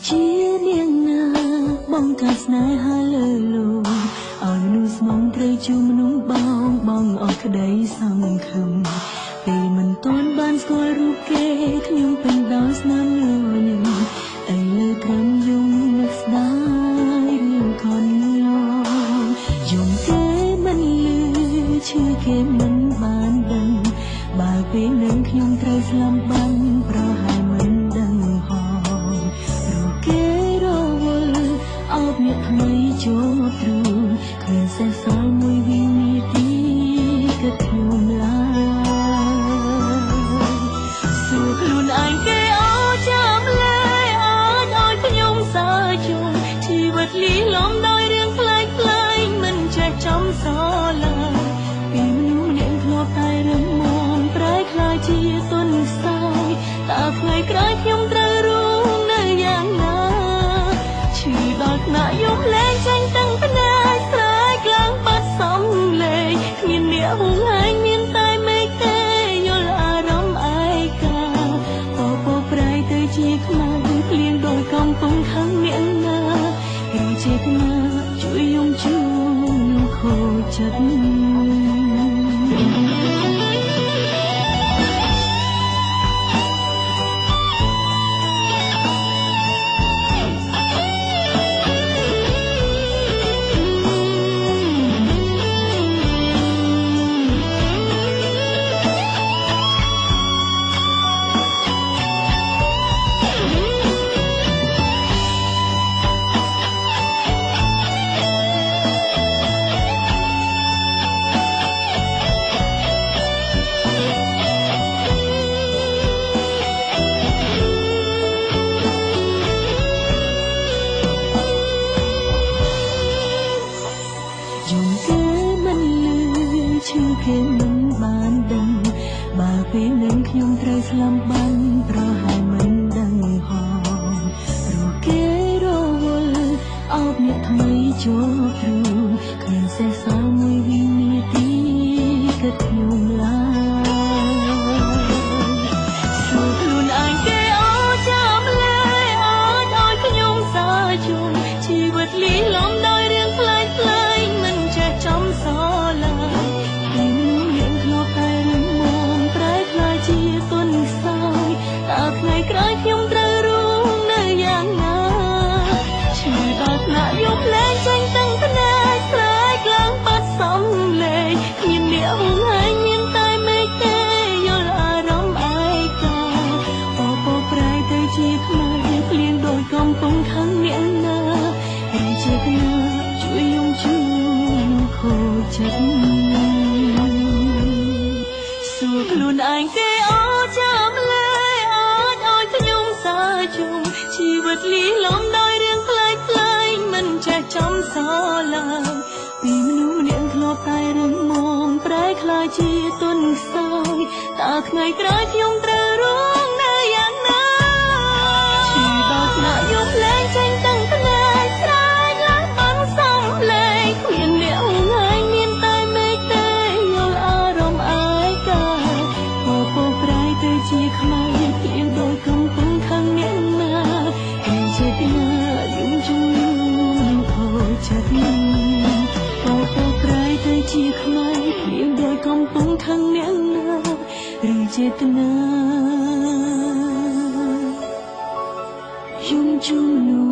ជានាងណាបងកាស្នេហាលើលោឲ្យមនុស្សស្មងត្រូវជួមនុស្សបងអស់ក្តីសង្ឃឹមពេលមិនទាន់បានស្គាល់រូបគេខ្ញុំពេញដោយស្នាមញញឹមតែលើក្រំយំនឹកស្ដាយរឿងខនឡងយំគេមិនលឺឈឺគេមិនបានដឹងបើពេលនឹងខ្ញុំត្រូវស្លាប់បាំងប្រហែលមិនដឹងផងរូបគេរវល់អោបអ្នកថ្មីចូលទ្រូងគ្មានសេះសល់មួយវិនាទីគិតខ្ញុំឡើយសួរខ្លួនឯងគេអូចាំលែឲ្យខ្ញុំសាជុំជីវិតលីលំដោយរឿងផ្លែកមិនចេះចំសឡើយពីមនុស្សម្នាក់ធ្លាប់តែរឹងមាំប្រែក្លាយជាទុនខ្សោយតើថ្ងៃក្រោយខ្ញុំត្រូវរងនៅយ៉ាងណាឈឺដល់ថ្នាក់យំលែងចាញ់ទាំងភ្នែកស្រែកឡើងបាត់សំលេងគ្មានអ្នកហួងហែងមានតែមេឃទេយល់អារម្មណ៍ឯកាពពប្រៃទៅជាខ្មៅភ្លៀងដោយកំពុងខឹងអ្នកណាឬចេតនាជួយយំជួងខូចចិត្តឈឺគេមិនបានដឹងបើពេលនឹងខ្ញុំត្រូវស្លាប់បាំងប្រហែលមិនដឹងផងព្រោះគេរវល់អោបអ្នកថ្មីចូលទ្រូងគ្មានសេះសល់មួយវិនាទីគិតខ្ញុំឡើយសួរខ្លួនឯងគេអូចាំលែឲ្យខ្ញុំសាជុំជីវិតលីលំដោយរឿងផ្លែកមិនចេះចំសឡើយថ្ងៃក្រោយខ្ញុំត្រូវរងនៅយ៉ាងណាឈឺដល់ថ្នាក់យំលែងចាញ់ទាំងភ្នែកស្រែកឡើងបាត់សំលេងគ្មានអ្នកហួងហែងមានតែមេឃទេយល់អារម្មណ៍ឯកាពពប្រែទៅជាខ្មៅភ្លៀងដោយកំពុងខឹងអ្នកណារីចេតនាជួយយំជួងខូចចិត្តសួរខ្លួនឯងគេអូចាំលែជីវិតលីលំដោយរឿងផ្លែកមិនចេះចំសឡើយពីមនុស្សម្នាក់ធ្លាប់តែរឹងមាំប្រែក្លាយជាទុនខ្សោយតើថ្ងៃក្រោយខ្ញុំត្រូវរងនៅយ៉ាងណាឈឺដល់ថ្នាក់យំលែងចេញទាំងភ្នែកស្រែកឡើងបានសំលេងគ្មានអ្នកហួងហែងមានតែមេឃទេយល់អារម្មណ៍ឯកាពពប្រែទៅជាខ្មៅភ្លៀងដោយកំពុងខឹងអ្នកណាចេតនាយំជួងខូចចិត្តពពប្រែទៅជាខ្មៅភ្លៀងដោយកំពុងខឹងអ្នកណាឬចេតនាយំជួង